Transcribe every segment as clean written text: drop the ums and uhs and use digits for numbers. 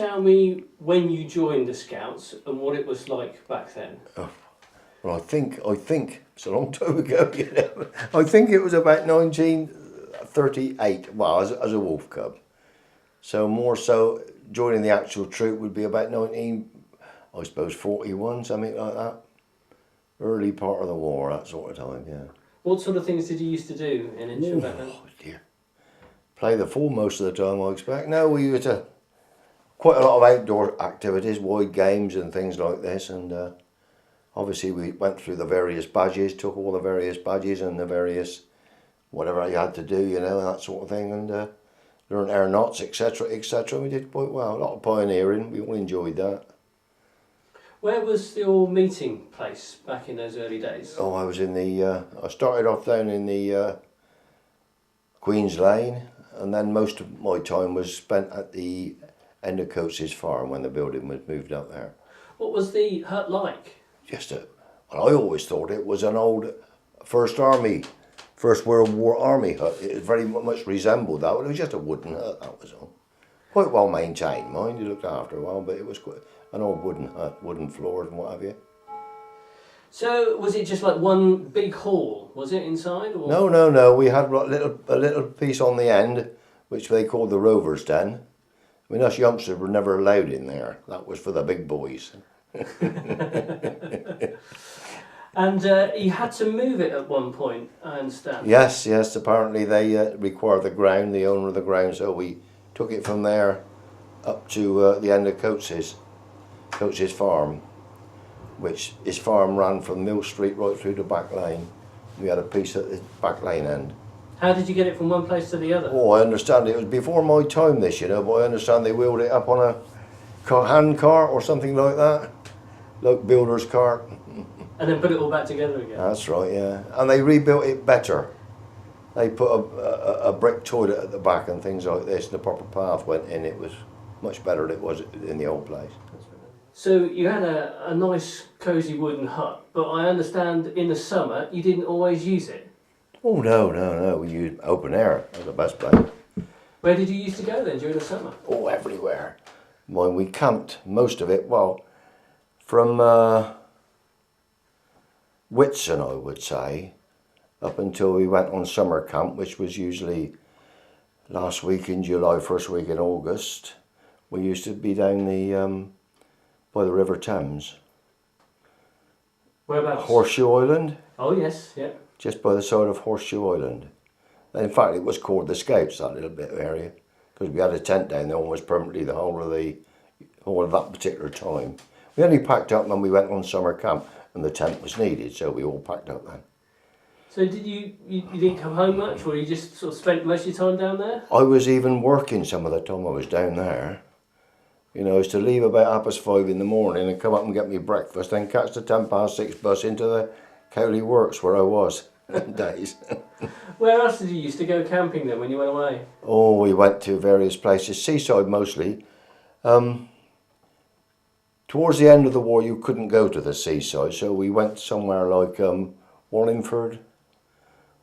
tell me when you joined the Scouts and what it was like back then? Well, I think it's a long time ago. You know, I think it was about 1938. Well, as a wolf cub. So more so, joining the actual troop would be about 41, something like that. Early part of the war, that sort of time. Yeah. What sort of things did you used to do in Eynsham back then? Oh dear. Play the fool most of the time, I expect. No, we used to quite a lot of outdoor activities, wide games and things like this, and obviously we went through the various badges, took all the various badges and the various whatever you had to do, you know, that sort of thing, and learned our knots, etc., etc. We did quite well. A lot of pioneering. We all enjoyed that. Where was your meeting place back in those early days? Oh, I was in the. I started off down in the Queen's Lane, and then most of my time was spent at the end of Coates's farm when the building was moved up there. What was the hut like? Well, I always thought it was an old First World War Army hut. It very much resembled that, but it was just a wooden hut, that was all. Quite well maintained, mind, you looked after a while, but it was quite an old wooden hut, wooden floors and what have you. So, was it just like one big hall, was it, inside? Or? No, we had a little piece on the end, which they called the Rover's Den. I mean, us youngsters were never allowed in there. That was for the big boys. And you had to move it at one point, I understand. Yes, apparently they required the ground, the owner of the ground, so we took it from there up to the end of Coates's farm, which his farm ran from Mill Street right through the back lane. We had a piece at the back lane end. How did you get it from one place to the other? Oh, I understand it was before my time this, you know, but I understand they wheeled it up on a hand cart or something like that, like builder's cart. And then put it all back together again? That's right, yeah. And they rebuilt it better. They put a brick toilet at the back and things like this, and the proper path went in. It was much better than it was in the old place. So you had a nice cosy wooden hut, but I understand in the summer you didn't always use it? Oh no, we used open air. That was the best place. Where did you used to go then during the summer? Oh, everywhere. Well, we camped most of it, well, from Whitsun, I would say, up until we went on summer camp, which was usually last week in July, first week in August. We used to be down by the River Thames. Whereabouts? Horseshoe Island. Oh yes, yeah. Just by the side of Horseshoe Island. And in fact, it was called the Scouts, that little bit of area, because we had a tent down there almost permanently the whole of that particular time. We only packed up when we went on summer camp, and the tent was needed, so we all packed up then. So did you didn't come home much, or you just sort of spent most of your time down there? I was even working some of the time I was down there. You know, I used to leave about 5:30 in the morning and come up and get me breakfast, then catch the 6:10 bus into the Cowley Works where I was days. Where else did you used to go camping then when you went away? Oh, we went to various places, seaside mostly. Towards the end of the war, you couldn't go to the seaside, so we went somewhere like Wallingford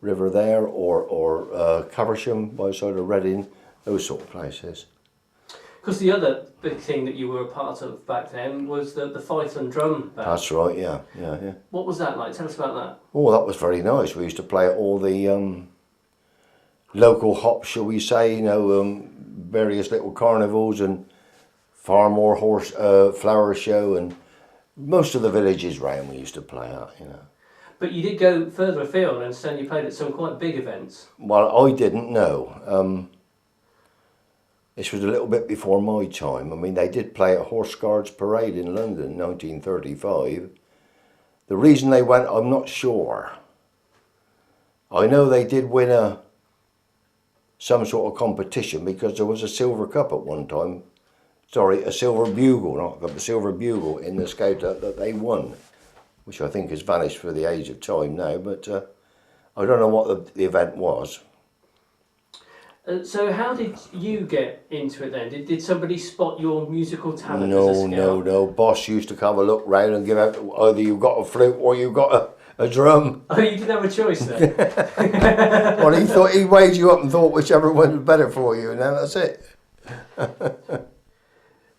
River there, or Caversham by the side of Reading, those sort of places. Because the other big thing that you were a part of back then was the fife and drum band. That's right, yeah. What was that like? Tell us about that. Oh, that was very nice. We used to play at all the local hops, shall we say, you know, various little carnivals and Farmore flower show, and most of the villages round we used to play at, you know. But you did go further afield, and so you played at some quite big events. Well, I didn't know. This was a little bit before my time. I mean, they did play at Horse Guards Parade in London in 1935. The reason they went, I'm not sure. I know they did win some sort of competition because there was a silver cup at one time. Sorry, a silver bugle, not a cup, a silver bugle in the Scout that they won, which I think has vanished for the age of time now, but I don't know what the event was. So how did you get into it then? Did somebody spot your musical talent as a scout? No. Boss used to come and look round and give out either you got a flute or you got a drum. Oh, you didn't have a choice then? Well, he thought he weighed you up and thought whichever one was better for you, and then that's it.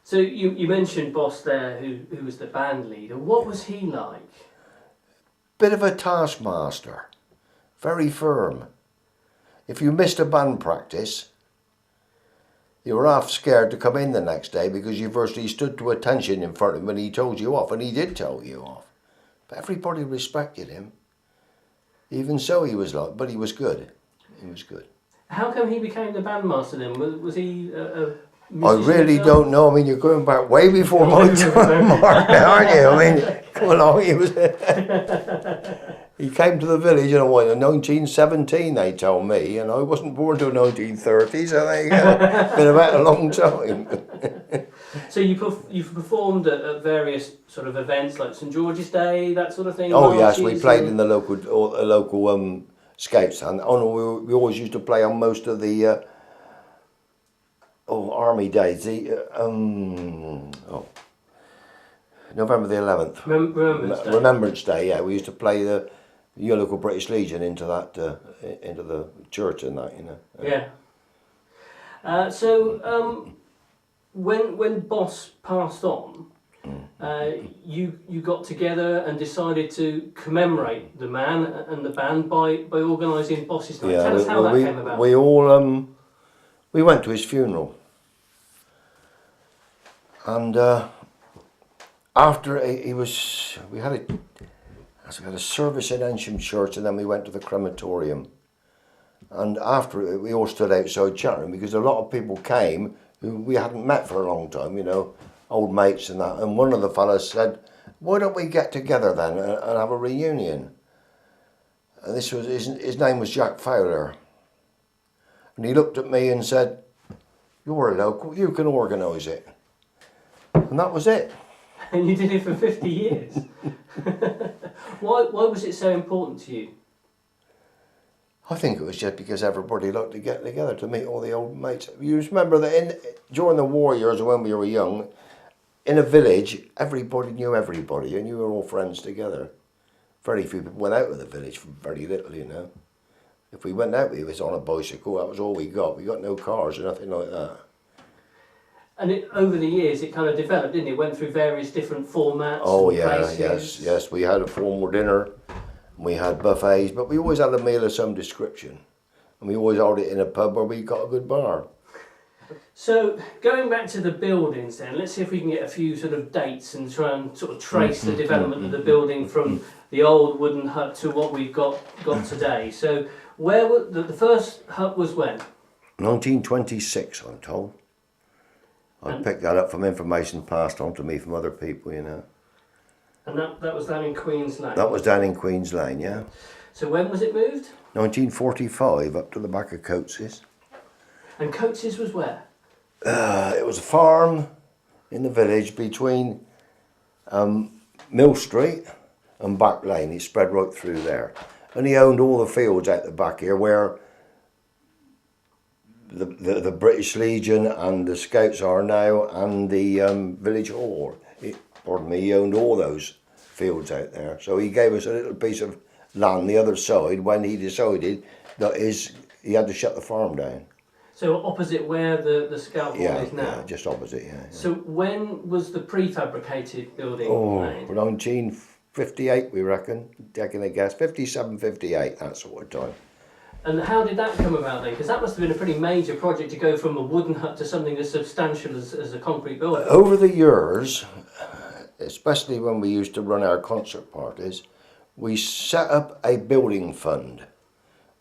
So you mentioned Boss there, who was the band leader. What was he like? Bit of a taskmaster, very firm. If you missed a band practice, you were half scared to come in the next day because you virtually stood to attention in front of him and he told you off, and he did tell you off. But everybody respected him. Even so, he was like, but he was good. He was good. How come he became the bandmaster then? Was he a I really don't know. I mean, you're going back way before my time, Mark, aren't you? I mean, come along, he came to the village in 1917, they told me, and I wasn't born till 1930, so there you go. Been about a long time. So you've performed at various sort of events like St George's Day, that sort of thing? Oh yes, we played in the local scouts, and we always used to play on most of the army days. November the 11th. Remembrance Day. Yeah, we used to play the your local British Legion into the church and that, you know. Yeah. So when Boss passed on, you got together and decided to commemorate the man and the band by organising Boss's night. Tell us how that came about. We all we went to his funeral, and after we had a service in Eynsham church, and then we went to the crematorium. And after it, we all stood outside chatting because a lot of people came who we hadn't met for a long time, you know, old mates and that. And one of the fellas said, "Why don't we get together then and have a reunion?" And this was his name was Jack Fowler. And he looked at me and said, "You're a local, you can organise it." And that was it. And you did it for 50 years. Why was it so important to you? I think it was just because everybody liked to get together to meet all the old mates. You remember that during the war years when we were young, in a village, everybody knew everybody and you were all friends together. Very few people went out of the village for very little, you know. If we went out, we was on a bicycle, that was all we got. We got no cars or nothing like that. And over the years, it kind of developed, didn't it? It went through various different formats. Oh yeah, places. Yes. We had a formal dinner, we had buffets, but we always had a meal of some description. And we always held it in a pub where we got a good bar. So, going back to the buildings then, let's see if we can get a few sort of dates and try and sort of trace the development of the building from the old wooden hut to what we've got today. So, where the first hut was when? 1926, I'm told. I picked that up from information passed on to me from other people, you know. And that was down in Queen's Lane? That was down in Queen's Lane, yeah. So when was it moved? 1945, up to the back of Coates's. And Coates's was where? It was a farm in the village between Mill Street and Back Lane. He spread right through there. And he owned all the fields out the back here where the British Legion and the Scouts are now, and the village hall. He owned all those fields out there. So he gave us a little piece of land the other side when he decided that he had to shut the farm down. So opposite where the Scout hall is now? Yeah, just opposite, yeah. So when was the prefabricated building made? 1958 we reckon, taking a guess, 57, 58, that sort of time. And how did that come about then? Because that must have been a pretty major project to go from a wooden hut to something as substantial as a concrete building. Over the years, especially when we used to run our concert parties, we set up a building fund.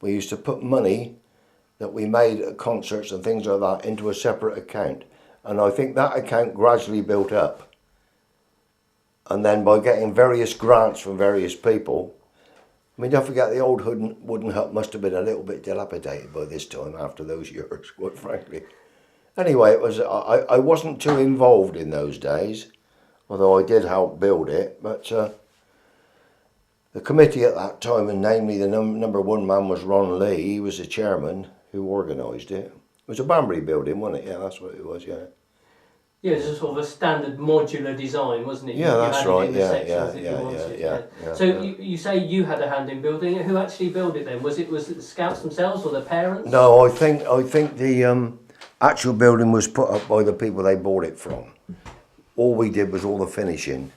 We used to put money that we made at concerts and things like that into a separate account. And I think that account gradually built up. And then by getting various grants from various people, I mean, don't forget the old wooden hut must have been a little bit dilapidated by this time after those years, quite frankly. Anyway, it was I wasn't too involved in those days, although I did help build it. But the committee at that time, and namely the number one man was Ron Lee, he was the chairman who organised it. It was a Banbury building, wasn't it? Yeah, that's what it was, yeah. Yeah, it was a sort of a standard modular design, wasn't it? Yeah, that's right. Yeah. So you say you had a hand in building it. Who actually built it then? Was it the Scouts themselves or their parents? No, I think the Actual building was put up by the people they bought it from. All we did was all the finishing,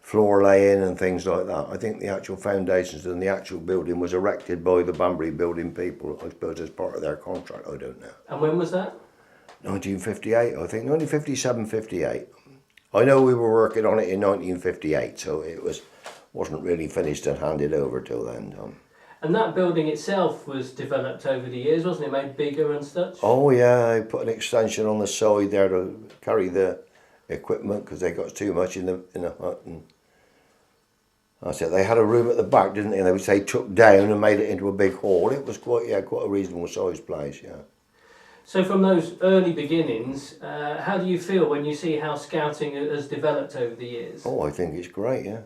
floor laying and things like that. I think the actual foundations and the actual building was erected by the Banbury building people, I suppose, as part of their contract. I don't know. And when was that? 1958, I think, 1957, 58. I know we were working on it in 1958, so it wasn't really finished and handed over till then, Tom. And that building itself was developed over the years, wasn't it? Made bigger and such? Oh yeah, I put an extension on the side there to carry the equipment because they got too much in the hut. And that's it. They had a room at the back, didn't they? Which they took down and made it into a big hall. It was quite a reasonable sized place, yeah. So from those early beginnings, how do you feel when you see how scouting has developed over the years? Oh, I think it's great, yeah.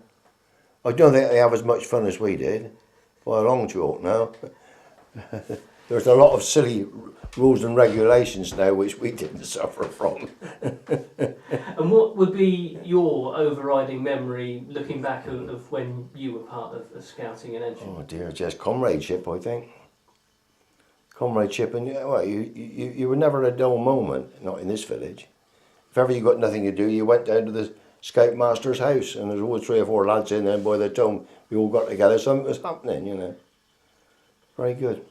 I don't think they have as much fun as we did. By a long chalk now. There's a lot of silly rules and regulations now which we didn't suffer from. And what would be your overriding memory looking back of when you were part of scouting in Eynsham? Oh dear, just comradeship, I think. Comradeship, and well, you were never a dull moment, not in this village. If ever you got nothing to do, you went down to the scoutmaster's house, and there's always 3 or 4 lads in there, and by the time we all got together, something was happening, you know. Very good.